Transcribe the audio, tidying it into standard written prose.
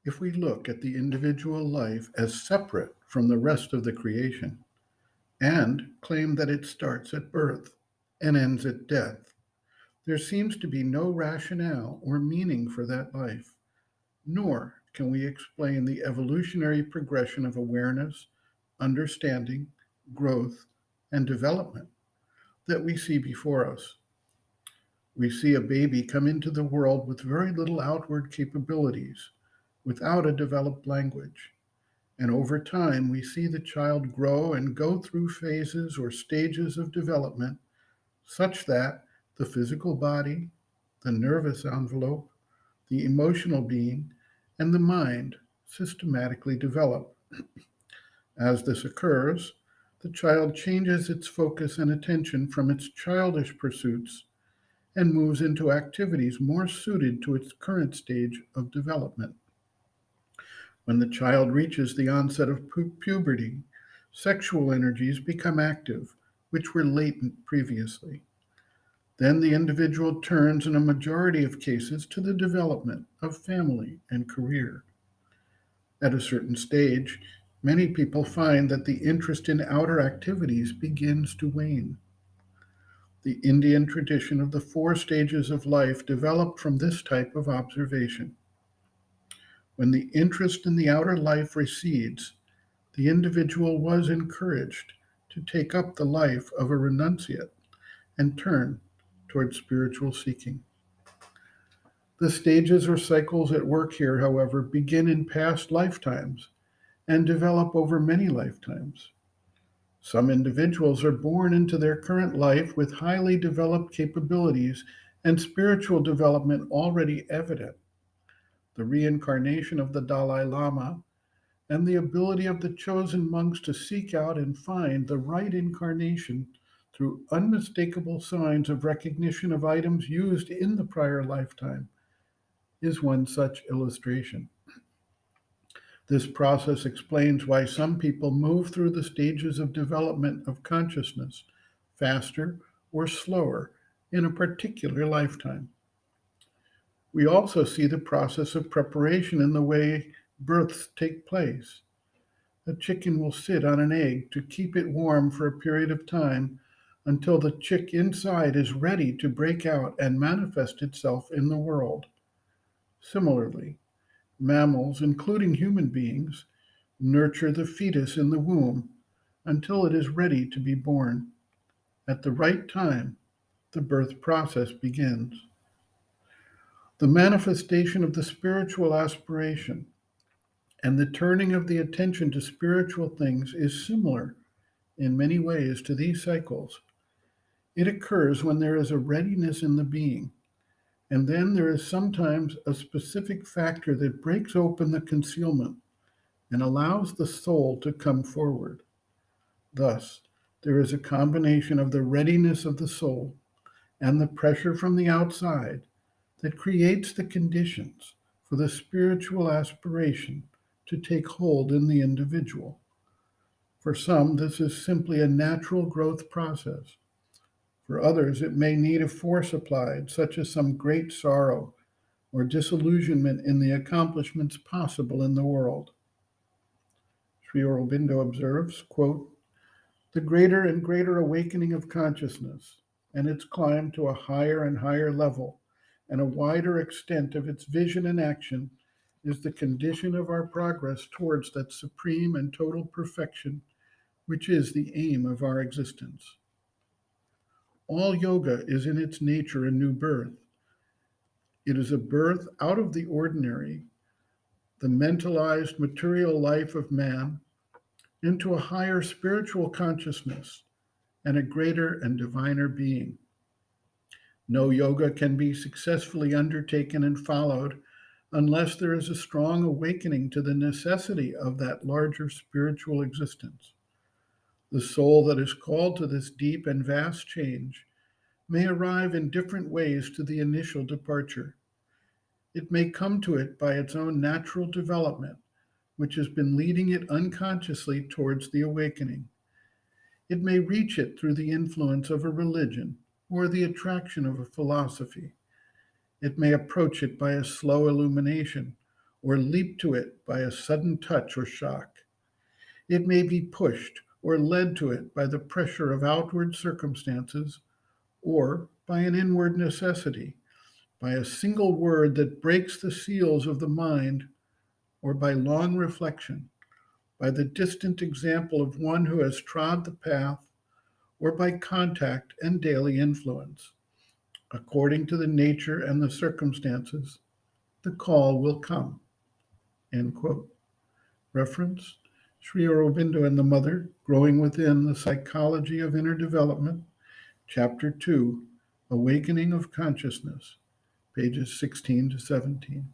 If we look at the individual life as separate from the rest of the creation and claim that it starts at birth and ends at death, there seems to be no rationale or meaning for that life, nor can we explain the evolutionary progression of awareness, understanding, growth, and development that we see before us. We see a baby come into the world with very little outward capabilities, without a developed language. And over time, we see the child grow and go through phases or stages of development such that the physical body, the nervous envelope, the emotional being, and the mind systematically develop. As this occurs, the child changes its focus and attention from its childish pursuits and moves into activities more suited to its current stage of development. When the child reaches the onset of puberty, sexual energies become active, which were latent previously. Then the individual turns, in a majority of cases, to the development of family and career. At a certain stage, many people find that the interest in outer activities begins to wane. The Indian tradition of the four stages of life developed from this type of observation. When the interest in the outer life recedes, the individual was encouraged to take up the life of a renunciate and turn toward spiritual seeking. The stages or cycles at work here, however, begin in past lifetimes and develop over many lifetimes. Some individuals are born into their current life with highly developed capabilities and spiritual development already evident. The reincarnation of the Dalai Lama and the ability of the chosen monks to seek out and find the right incarnation through unmistakable signs of recognition of items used in the prior lifetime is one such illustration. This process explains why some people move through the stages of development of consciousness faster or slower in a particular lifetime. We also see the process of preparation in the way births take place. A chicken will sit on an egg to keep it warm for a period of time until the chick inside is ready to break out and manifest itself in the world. Similarly, mammals, including human beings, nurture the fetus in the womb until it is ready to be born. At the right time, the birth process begins. The manifestation of the spiritual aspiration and the turning of the attention to spiritual things is similar in many ways to these cycles. It occurs when there is a readiness in the being, and then there is sometimes a specific factor that breaks open the concealment and allows the soul to come forward. Thus, there is a combination of the readiness of the soul and the pressure from the outside that creates the conditions for the spiritual aspiration to take hold in the individual. For some, this is simply a natural growth process. For others, it may need a force applied, such as some great sorrow or disillusionment in the accomplishments possible in the world. Sri Aurobindo observes, quote, "The greater and greater awakening of consciousness and its climb to a higher and higher level and a wider extent of its vision and action is the condition of our progress towards that supreme and total perfection which is the aim of our existence. All yoga is in its nature a new birth. It is a birth out of the ordinary, the mentalized material life of man, into a higher spiritual consciousness and a greater and diviner being. No yoga can be successfully undertaken and followed unless there is a strong awakening to the necessity of that larger spiritual existence. The soul that is called to this deep and vast change may arrive in different ways to the initial departure. It may come to it by its own natural development, which has been leading it unconsciously towards the awakening. It may reach it through the influence of a religion or the attraction of a philosophy. It may approach it by a slow illumination or leap to it by a sudden touch or shock. It may be pushed or led to it by the pressure of outward circumstances or by an inward necessity, by a single word that breaks the seals of the mind, or by long reflection, by the distant example of one who has trod the path, or by contact and daily influence. According to the nature and the circumstances, the call will come. End quote. Reference Sri Aurobindo and the Mother, Growing Within the Psychology of Inner Development, Chapter 2, Awakening of Consciousness, pages 16 to 17.